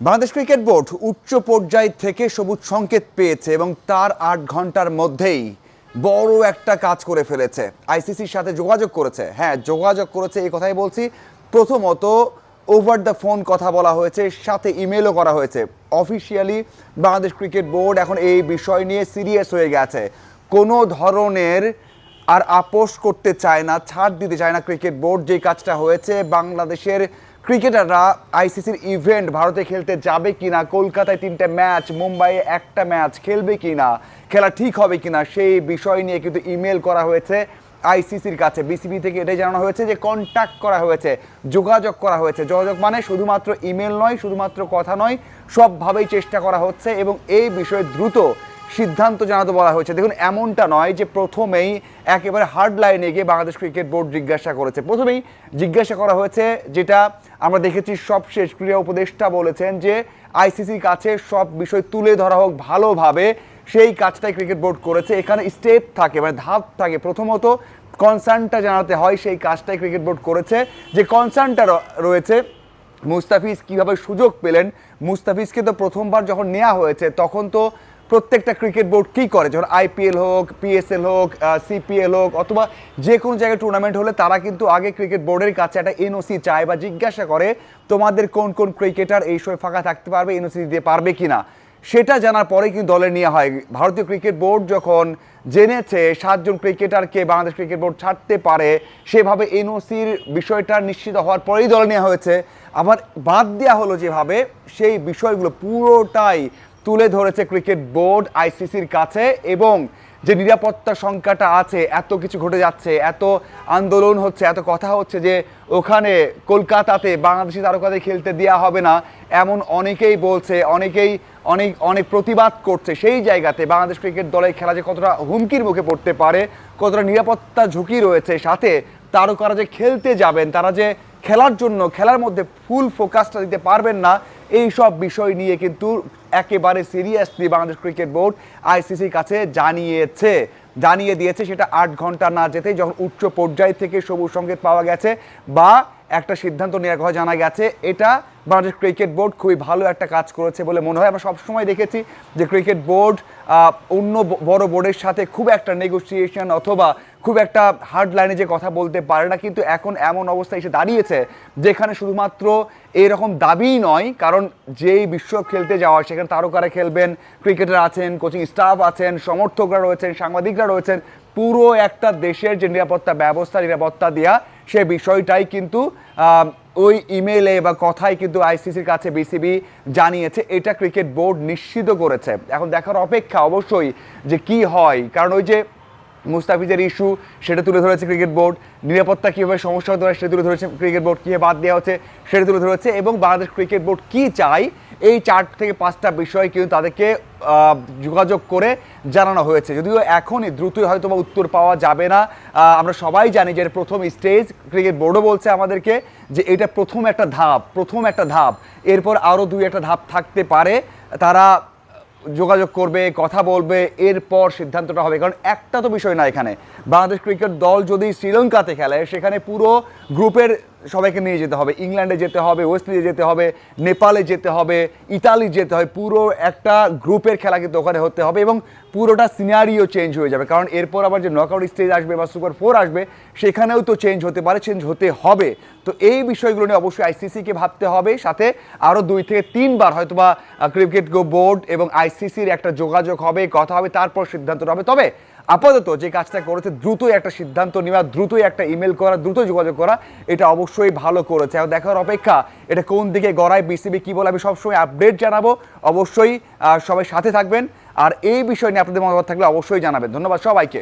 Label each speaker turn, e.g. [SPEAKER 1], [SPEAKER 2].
[SPEAKER 1] Bangladesh cricket board উচ্চ পর্যায় থেকে সবুজ সংকেত পেয়েছে এবং তার ৮ ঘন্টার মধ্যেই বড় একটা কাজ করে ফেলেছে। আইসিসির সাথে যোগাযোগ করেছে, হ্যাঁ যোগাযোগ করেছে, এই কথাই বলছি। প্রথমত ওভার দ্য ফোন কথা বলা হয়েছে, সাথে ইমেলও করা হয়েছে। অফিসিয়ালি বাংলাদেশ ক্রিকেট বোর্ড এখন এই বিষয় নিয়ে সিরিয়াস হয়ে গেছে। কোনো ধরনের আর আপোষ করতে চায় না, ছাড় দিতে চায় না ক্রিকেট বোর্ড। যে কাজটা হয়েছে, বাংলাদেশের ক্রিকেটাররা আইসিসির ইভেন্ট ভারতে খেলতে যাবে কিনা, কলকাতায় 3টে ম্যাচ, মুম্বাইয়ে একটা ম্যাচ খেলবে কিনা, খেলা ঠিক হবে কিনা, সেই বিষয় নিয়ে কিন্তু ইমেল করা হয়েছে আইসিসির কাছে। বিসিবি থেকে এটাই জানানো হয়েছে যে কন্ট্যাক্ট করা হয়েছে, যোগাযোগ করা হয়েছে। যোগাযোগ মানে শুধুমাত্র ইমেল নয়, শুধুমাত্র কথা নয়, সবভাবেই চেষ্টা করা হচ্ছে এবং এই বিষয়ে দ্রুত সিদ্ধান্ত জানাতে বলা হয়েছে। দেখুন, এমনটা নয় যে প্রথমেই একেবারে হার্ড লাইনে গিয়ে বাংলাদেশ ক্রিকেট বোর্ড জিজ্ঞাসা করেছে। প্রথমেই জিজ্ঞাসা করা হয়েছে, যেটা আমরা দেখেছি সবশেষ ক্রীড়া উপদেষ্টা বলেছেন যে আইসিসির কাছে সব বিষয় তুলে ধরা হোক ভালোভাবে, সেই কাজটাই ক্রিকেট বোর্ড করেছে। এখানে স্টেপ থাকে, মানে ধাপ থাকে। প্রথমত কনসার্নটা জানাতে হয়, সেই কাজটাই ক্রিকেট বোর্ড করেছে। যে কনসার্নটা রয়েছে, মুস্তাফিজ কীভাবে সুযোগ পেলেন। মুস্তাফিজকে তো প্রথমবার যখন নেওয়া হয়েছে তখন তো প্রত্যেকটা ক্রিকেট বোর্ড কী করে, যখন আইপিএল হোক, পিএসএল হোক, সিপিএল হোক, অথবা যে কোনো জায়গায় টুর্নামেন্ট হলে তারা কিন্তু আগে ক্রিকেট বোর্ডের কাছে একটা এনওসি চায় বা জিজ্ঞাসা করে তোমাদের কোন কোন ক্রিকেটার এই সময় ফাঁকা থাকতে পারবে, এনওসি দিতে পারবে কিনা। সেটা জানার পরেই কিন্তু দলে নেওয়া হয়। ভারতীয় ক্রিকেট বোর্ড যখন জেনেছে 7 জন ক্রিকেটারকে বাংলাদেশ ক্রিকেট বোর্ড ছাড়তে পারে, সেভাবে এনওসির বিষয়টা নিশ্চিত হওয়ার পরেই দলে নেওয়া হয়েছে। আবার বাদ দেওয়া হলো যেভাবে, সেই বিষয়গুলো পুরোটাই তুলে ধরেছে ক্রিকেট বোর্ড আইসিসির কাছে। এবং যে নিরাপত্তা সংখ্যাটা আছে, এত কিছু ঘটে যাচ্ছে, এত আন্দোলন হচ্ছে, এত কথা হচ্ছে যে ওখানে কলকাতাতে বাংলাদেশি তারকাদের খেলতে দেওয়া হবে না, এমন অনেকেই বলছে, অনেক প্রতিবাদ করছে। সেই জায়গাতে বাংলাদেশ ক্রিকেট দলের খেলা যে কতটা হুমকির মুখে পড়তে পারে, কতটা নিরাপত্তা ঝুঁকি রয়েছে, সাথে তারকারা যে খেলতে যাবেন, তারা যে খেলার জন্য খেলার মধ্যে ফুল ফোকাসটা দিতে পারবেন না, এই সব বিষয় নিয়ে কিন্তু একেবারে সিরিয়াসলি বাংলাদেশ ক্রিকেট বোর্ড আইসিসির কাছে জানিয়ে দিয়েছে। সেটা 8 ঘন্টা না যেতেই যখন উচ্চ পর্যায় থেকে সবুজ সংকেত পাওয়া গেছে বা একটা সিদ্ধান্ত নেওয়ার কথা জানা গেছে, এটা বাংলাদেশ ক্রিকেট বোর্ড খুবই ভালো একটা কাজ করেছে বলে মনে হয়। আমরা সবসময় দেখেছি যে ক্রিকেট বোর্ড অন্য বড় বোর্ডের সাথে খুব একটা নেগোসিয়েশন অথবা খুব একটা হার্ড লাইনে যে কথা বলতে পারে না, কিন্তু এখন এমন অবস্থা এসে দাঁড়িয়েছে যেখানে শুধুমাত্র এরকম দাবিই নয়, কারণ যেই বিশ্বকাপ খেলতে যাওয়া সেখানে তারকারা খেলবেন, ক্রিকেটার আছেন, কোচিং স্টাফ আছেন, সমর্থকরা রয়েছেন, সাংবাদিকরা রয়েছেন, পুরো একটা দেশের যে নিরাপত্তা দেওয়া, সে বিষয়টাই কিন্তু ওই ইমেলে বা কথাই কিন্তু আইসিসির কাছে বিসিবি জানিয়েছে। এটা ক্রিকেট বোর্ড নিশ্চিত করেছে। এখন দেখার অপেক্ষা অবশ্যই যে কি হয়, কারণ ওই যে মুস্তাফিজের ইস্যু, সেটা তুলে ধরেছে ক্রিকেট বোর্ড। নিরাপত্তা কীভাবে সমস্যা হতে পারে সেটা তুলে ধরেছে ক্রিকেট বোর্ড। কীভাবে বাদ দেওয়া হচ্ছে সেটা তুলে ধরেছে। এবং বাংলাদেশ ক্রিকেট বোর্ড কী চায়, এই 4 থেকে 5টা বিষয় কিন্তু তাদেরকে যোগাযোগ করে জানানো হয়েছে। যদিও এখনই দ্রুতই হয়তো বা উত্তর পাওয়া যাবে না। আমরা সবাই জানি যে প্রথম স্টেজ, ক্রিকেট বোর্ডও বলছে আমাদেরকে যে এটা প্রথম একটা ধাপ, এরপর আরও 2-1টা ধাপ থাকতে পারে। তারা যোগাযোগ করবে, কথা বলবে, এরপর সিদ্ধান্তটা হবে। কারণ একটা তো বিষয় না, এখানে বাংলাদেশ ক্রিকেট দল যদি শ্রীলঙ্কাতে খেলে, সেখানে পুরো গ্রুপের সবাইকে নিয়ে যেতে হবে। ইংল্যান্ডে যেতে হবে, ওয়েস্ট ইন্ডিজে যেতে হবে, নেপালে যেতে হবে, ইতালি যেতে হবে। পুরো একটা গ্রুপের খেলা কিন্তু ওখানে হতে হবে এবং পুরোটা সিনারিও চেঞ্জ হয়ে যাবে। কারণ এরপর আবার যে নকআউট স্টেজ আসবে বা সুপার 4 আসবে, সেখানেও তো চেঞ্জ হতে পারে, চেঞ্জ হতে হবে। তো এই বিষয়গুলো নিয়ে অবশ্যই আইসিসিকে ভাবতে হবে। সাথে আরও 2 থেকে 3 বার হয়তোবা ক্রিকেট বোর্ড এবং আইসিসির একটা যোগাযোগ হবে, কথা হবে, তারপর সিদ্ধান্তটা হবে। তবে আপাতত যে কাজটা করেছে, দ্রুতই একটা সিদ্ধান্ত নেওয়া, দ্রুতই একটা ইমেল করা, দ্রুত যোগাযোগ করা, এটা অবশ্যই ভালো করেছে। আর দেখার অপেক্ষা এটা কোন দিকে গড়ায়, বিসিবি কী বলে। আমি সবসময় আপডেট জানাবো, অবশ্যই সবাই সাথে থাকবেন। আর এই বিষয় নিয়ে আপনাদের মতামত থাকলে অবশ্যই জানাবেন। ধন্যবাদ সবাইকে।